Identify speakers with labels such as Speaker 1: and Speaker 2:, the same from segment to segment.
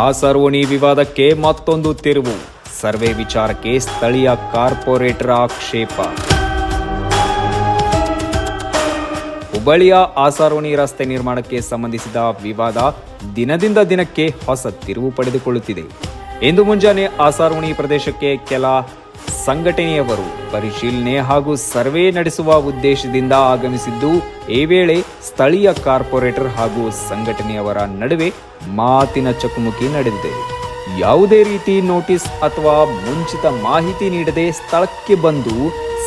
Speaker 1: ಆಸರೋಣಿ ವಿವಾದಕ್ಕೆ ಮತ್ತೊಂದು ತಿರುವು. ಸರ್ವೆ ವಿಚಾರಕ್ಕೆ ಸ್ಥಳೀಯ ಕಾರ್ಪೊರೇಟರ್ ಆಕ್ಷೇಪ. ಹುಬ್ಬಳ್ಳಿಯ ಆಸರೋಣಿ ರಸ್ತೆ ನಿರ್ಮಾಣಕ್ಕೆ ಸಂಬಂಧಿಸಿದ ವಿವಾದ ದಿನದಿಂದ ದಿನಕ್ಕೆ ಹೊಸ ತಿರುವು ಪಡೆದುಕೊಳ್ಳುತ್ತಿದೆ. ಇಂದು ಮುಂಜಾನೆ ಆಸರೋಣಿ ಪ್ರದೇಶಕ್ಕೆ ಕೆಲ ಸಂಘಟನೆಯವರು ಪರಿಶೀಲನೆ ಹಾಗೂ ಸರ್ವೆ ನಡೆಸುವ ಉದ್ದೇಶದಿಂದ ಆಗಮಿಸಿದ್ದು, ಈ ವೇಳೆ ಸ್ಥಳೀಯ ಕಾರ್ಪೊರೇಟರ್ ಹಾಗೂ ಸಂಘಟನೆಯವರ ನಡುವೆ ಮಾತಿನ ಚಕಮಕಿ ನಡೆದಿದೆ. ಯಾವುದೇ ರೀತಿ ನೋಟಿಸ್ ಅಥವಾ ಮುಂಚಿತ ಮಾಹಿತಿ ನೀಡದೆ ಸ್ಥಳಕ್ಕೆ ಬಂದು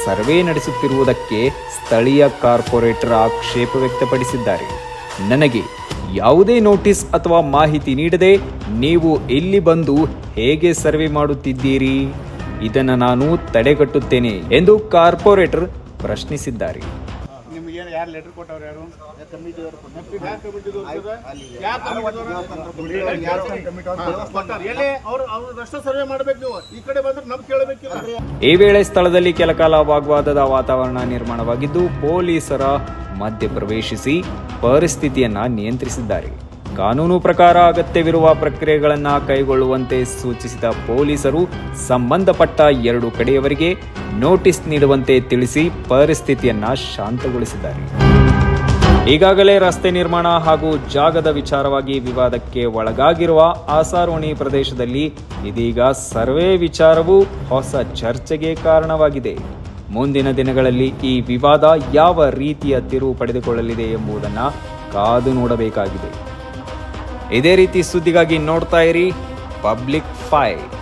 Speaker 1: ಸರ್ವೆ ನಡೆಸುತ್ತಿರುವುದಕ್ಕೆ ಸ್ಥಳೀಯ ಕಾರ್ಪೊರೇಟರ್ ಆಕ್ಷೇಪ ವ್ಯಕ್ತಪಡಿಸಿದ್ದಾರೆ. ನನಗೆ ಯಾವುದೇ ನೋಟಿಸ್ ಅಥವಾ ಮಾಹಿತಿ ನೀಡದೆ ನೀವು ಇಲ್ಲಿ ಬಂದು ಹೇಗೆ ಸರ್ವೆ ಮಾಡುತ್ತಿದ್ದೀರಿ? ಇದನ್ನು ನಾನು ತಡೆಗಟ್ಟುತ್ತೇನೆ ಎಂದು ಕಾರ್ಪೊರೇಟರ್ ಪ್ರಶ್ನಿಸಿದ್ದಾರೆ. ಈ ವೇಳೆ ಸ್ಥಳದಲ್ಲಿ ಕೆಲಕಾಲ ವಾಗ್ವಾದದ ವಾತಾವರಣ ನಿರ್ಮಾಣವಾಗಿದ್ದು, ಪೊಲೀಸರ ಮಧ್ಯ ಪ್ರವೇಶಿಸಿ ಪರಿಸ್ಥಿತಿಯನ್ನ ನಿಯಂತ್ರಿಸಿದ್ದಾರೆ. ಕಾನೂನು ಪ್ರಕಾರ ಅಗತ್ಯವಿರುವ ಪ್ರಕ್ರಿಯೆಗಳನ್ನು ಕೈಗೊಳ್ಳುವಂತೆ ಸೂಚಿಸಿದ ಪೊಲೀಸರು ಸಂಬಂಧಪಟ್ಟ ಎರಡು ಕಡೆಯವರಿಗೆ ನೋಟಿಸ್ ನೀಡುವಂತೆ ತಿಳಿಸಿ ಪರಿಸ್ಥಿತಿಯನ್ನ ಶಾಂತಗೊಳಿಸಿದ್ದಾರೆ. ಈಗಾಗಲೇ ರಸ್ತೆ ನಿರ್ಮಾಣ ಹಾಗೂ ಜಾಗದ ವಿಚಾರವಾಗಿ ವಿವಾದಕ್ಕೆ ಒಳಗಾಗಿರುವ ಆಸರೋಣಿ ಪ್ರದೇಶದಲ್ಲಿ ಇದೀಗ ಸರ್ವೆ ವಿಚಾರವು ಹೊಸ ಚರ್ಚೆಗೆ ಕಾರಣವಾಗಿದೆ. ಮುಂದಿನ ದಿನಗಳಲ್ಲಿ ಈ ವಿವಾದ ಯಾವ ರೀತಿಯ ತಿರುವು ಪಡೆದುಕೊಳ್ಳಲಿದೆ ಎಂಬುದನ್ನು ಕಾದು ನೋಡಬೇಕಾಗಿದೆ. ಇದೇ ರೀತಿ ಸುದ್ದಿಗಾಗಿ ನೋಡ್ತಾ ಇರಿ ಪಬ್ಲಿಕ್ 5.